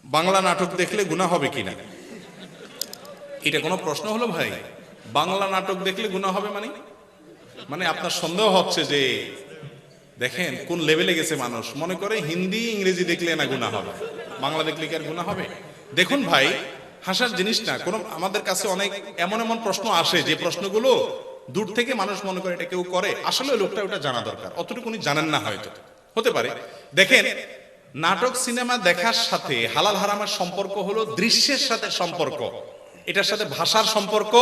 বাংলা নাটক দেখলে গুনাহ হবে কিনা, এটা কোনো প্রশ্ন হলো ভাই? বাংলা নাটক দেখলে গুনাহ হবে মানে মানে আপনার সন্দেহ হচ্ছে যে দেখেন কোন লেভেলে গেছে মানুষ, মনে করে হিন্দি ইংরেজি দেখলে না গুনাহ হবে, বাংলা দেখলে কি আর গুনাহ হবে? দেখুন ভাই, হাসার জিনিস না। কোন আমাদের কাছে অনেক এমন এমন প্রশ্ন আসে যে প্রশ্নগুলো দূর থেকে মানুষ মনে করে এটা কেউ করে, আসলে লোকটা ওটা জানা দরকার, অতটুকু উনি জানেন না, হয়তো হতে পারে। দেখেন, নাটক সিনেমা দেখার সাথে হালাল হারামের সম্পর্ক হলো দৃশ্যের সাথে সম্পর্ক, এটার সাথে ভাষার সম্পর্ক।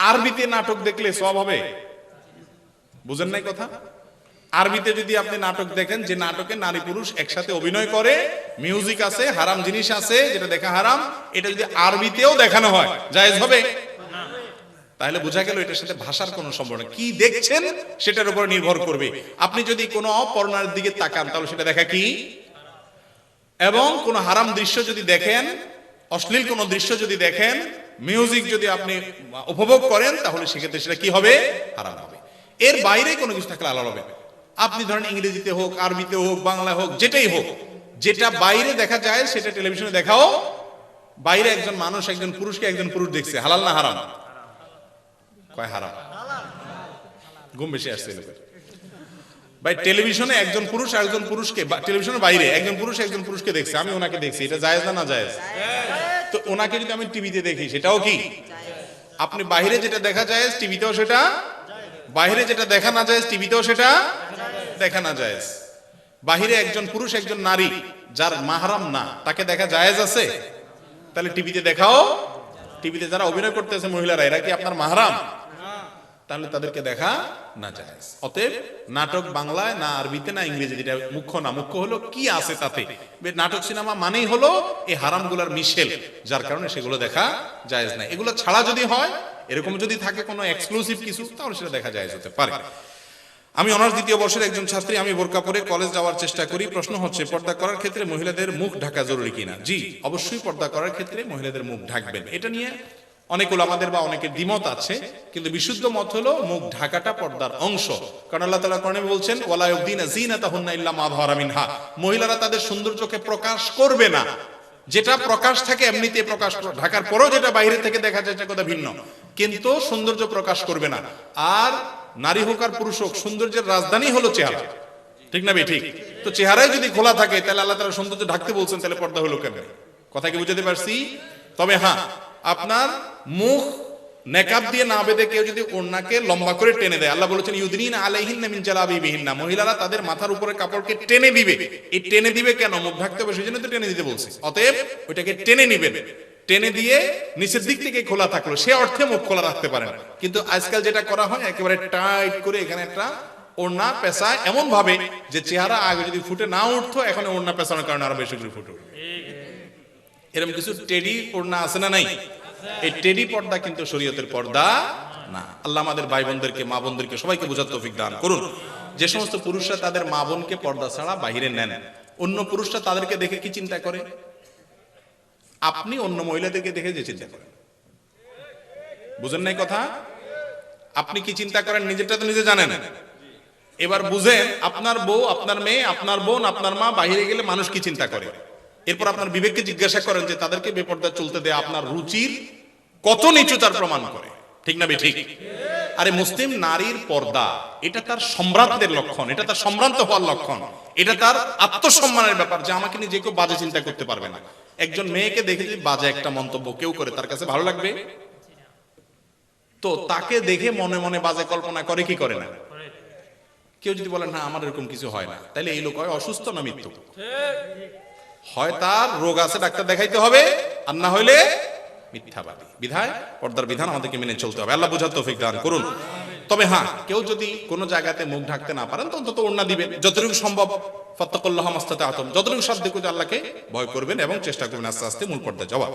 আরবিতে নাটক দেখলে সওয়াব হবে, বুঝেন নাই কথা? আরবিতে যদি আপনি নাটক দেখেন যে নাটকে নারী পুরুষ একসাথে অভিনয় করে, মিউজিক আছে, হারাম জিনিস আছে যেটা দেখা হারাম, এটা যদি আরবিতেও দেখানো হয় জায়েজ হবে? তাহলে বোঝা গেল এটার সাথে ভাষার কোনো সম্পর্ক নেই। কি দেখছেন সেটার উপর নির্ভর করবে। আপনি যদি কোনো পর্নোর দিকে তাকান তাহলে সেটা দেখা কি, এবং কোন হারাম দৃশ্য যদি দেখেন, অশ্লীল কোন দৃশ্য যদি দেখেন, মিউজিক যদি আপনি উপভোগ করেন, তাহলে সেক্ষেত্রে সেটা কি হবে, হারাম হবে। এর বাইরে কোনো কিছু থাকলে হালাল হবে। আপনি ধরেন ইংরেজিতে হোক, আরবিতে হোক, বাংলা হোক, যেটাই হোক, যেটা বাইরে দেখা যায় সেটা টেলিভিশনে দেখাও। বাইরে একজন মানুষ একজন পুরুষকে একজন পুরুষ দেখছে, হালাল না হারাম? কয় হারাম। ঘুম বেশি আসছে লোকের ভাই। টেলিভিশনে একজন পুরুষ একজন পুরুষকে, টেলিভিশনের বাইরে একজন পুরুষ একজন পুরুষকে দেখছে, আমি ওনাকে দেখছি, এটা জায়েজ না না জায়েজ? তো ওনাকে যদি আমি টিভিতে দেখি সেটাও কি? আপনি বাইরে যেটা দেখা যায় টিভিতেও সেটা, বাইরে যেটা দেখা না যায় টিভিতেও সেটা দেখা না যায়। বাহিরে একজন পুরুষ একজন নারী যার মাহরাম না তাকে দেখা জায়েজ আছে, তাহলে টিভিতে দেখাও। টিভিতে যারা অভিনয় করতেছে মহিলারা, এরা কি আপনার মাহরাম? তাহলে তাদেরকে দেখা না জায়েজ। অতএব নাটক বাংলায় না আরবিতে না ইংরেজিতে এটা মুখ্য না, মুখ্য হলো কি আছে তাতে। নাটক সিনেমা মানেই হলো এই হারামগুলার মিশেল, যার কারণে সেগুলো দেখা জায়েজ নাই। এগুলো ছাড়া যদি হয়, এরকম যদি থাকে কোনো এক্সক্লুসিভ কিছু, তাহলে সেটা দেখা জায়েজ হতে পারে। আমি অনার্স দ্বিতীয় বর্ষের একজন ছাত্রী, আমি বোরকা পরে কলেজ যাওয়ার চেষ্টা করি। প্রশ্ন হচ্ছে, পর্দা করার ক্ষেত্রে মহিলাদের মুখ ঢাকা জরুরি কিনা? জি, অবশ্যই পর্দা করার ক্ষেত্রে মহিলাদের মুখ ঢাকবেন। এটা নিয়ে অনেক ওলামাদের বা অনেকের দ্বিমত আছে, কিন্তু বিশুদ্ধ মত হলো মুখ ঢাকাটা পর্দার অংশ। কারণ আল্লাহ তাআলা কোরআনে বলছেন, ওয়ালা ইউবদিনা যিনাতাহুন্না ইল্লা মা যাহারা মিনহা, মহিলারা তাদের সৌন্দর্যকে প্রকাশ করবে না। যেটা প্রকাশ থাকে এমনিতে প্রকাশ, ঢাকার পরেও যেটা বাইরে থেকে দেখা যায় সেটা কথা ভিন্ন, কিন্তু সৌন্দর্য প্রকাশ করবে না। আর নারী হোক আর পুরুষ হোক, সৌন্দর্যের রাজধানী হলো চেহারা, ঠিক না? ঠিক। তো চেহারায় যদি খোলা থাকে তাহলে আল্লাহ তাআলা সৌন্দর্য ঢাকতে বলছেন, তাহলে পর্দা হলো কেন? কথা কি বুঝাতে পারছি? তবে হ্যাঁ, আপনার মুখ নেকাব দিয়ে না বেঁধে কেউ যদি ওড়নাকে লম্বা করে টেনে দেয়, আল্লাহ বলেছেন ইউদনিনা আলাইহিন্না মিন জালাবিবিহিন্না, মহিলারা তাদের মাথার উপরে কাপড়কে টেনে দিবে। এই টেনে দিবে কেন? মুখ ঢাকতে হবে সেজন্য তো টেনে দিতে বলছে। অতএব ওইটাকে টেনে নিবেন, টেনে দিয়ে নিচের দিক থেকে খোলা থাকলো, সে অর্থে মুখ খোলা রাখতে পারেন। কিন্তু আজকাল যেটা করা হয়, একেবারে টাইট করে এখানে একটা ওড়না পেঁচায় এমন ভাবে যে চেহারা আগে যদি ফুটে না উঠতো, এখন ওড়না পেঁচানোর কারণে আরো বেশি করে ফুটে। এরকম কিছু টেডি ওড়না আছে না নাই? এই টেডি পর্দা কিন্তু শরীয়তের পর্দা না। আল্লাহ আমাদের ভাই বোনদেরকে, মা বোনদেরকে সবাইকে বোঝার তৌফিক দান করুন। যে সমস্ত পুরুষরা তাদের মা বোনকে পর্দা ছাড়া বাহিরে নেন, অন্য পুরুষরা তাদেরকে দেখে কি চিন্তা করে? আপনি অন্য মহিলাদেরকে দেখে যে চিন্তা করেন, বুঝেন নাই কথা? আপনি কি চিন্তা করেন নিজেরটা তো নিজে জানেন। এবার বুঝেন, আপনার বউ, আপনার মেয়ে, আপনার বোন, আপনার মা বাহিরে গেলে মানুষ কি চিন্তা করে। এরপর আপনার বিবেককে জিজ্ঞাসা করেন যে তাদেরকে বেপর্দা চলতে দেয়া আপনার রুচির কত নিচু তার প্রমাণ করে, ঠিক না? ঠিক। আরে মুসলিম নারীর পর্দা এটা তার সম্ভ্রান্তের লক্ষণ, এটা তার সম্ভ্রান্ত হওয়ার লক্ষণ, এটা তার আত্মসম্মানের ব্যাপার, যে আমাকে নিয়ে যে কেউ বাজে চিন্তা করতে পারবে না। একজন মেয়েকে দেখে যদি বাজে একটা মন্তব্য কেউ করে, তার কাছে ভালো লাগবে? তো তাকে দেখে মনে মনে বাজে কল্পনা করে কি করে না? কেউ যদি বলে না আমার এরকম কিছু হয় না, তাহলে এই লোক হয় অসুস্থ না মৃত্যু? হয় তার রোগ আছে, ডাক্তার দেখাইতে হবে, আর না হইলে মিথ্যাবাদী। বিধায় পর্দার বিধান আমাদেরকে মেনে চলতে হবে। আল্লাহ বুঝার তৌফিক দান করুন। তবে হ্যাঁ, কেউ যদি কোনো জায়গাতে মুখ ঢাকতে না পারেন, তো অন্তত ওড়না দিবেন যতটুকু সম্ভব। ফাত্তাকুল্লাহ মাস্তাতা'তুম, যতটুকু সাধ্য করে আল্লাহকে ভয় করবেন এবং চেষ্টা করবেন আস্তে আস্তে মূল পর্দায় যাওয়া।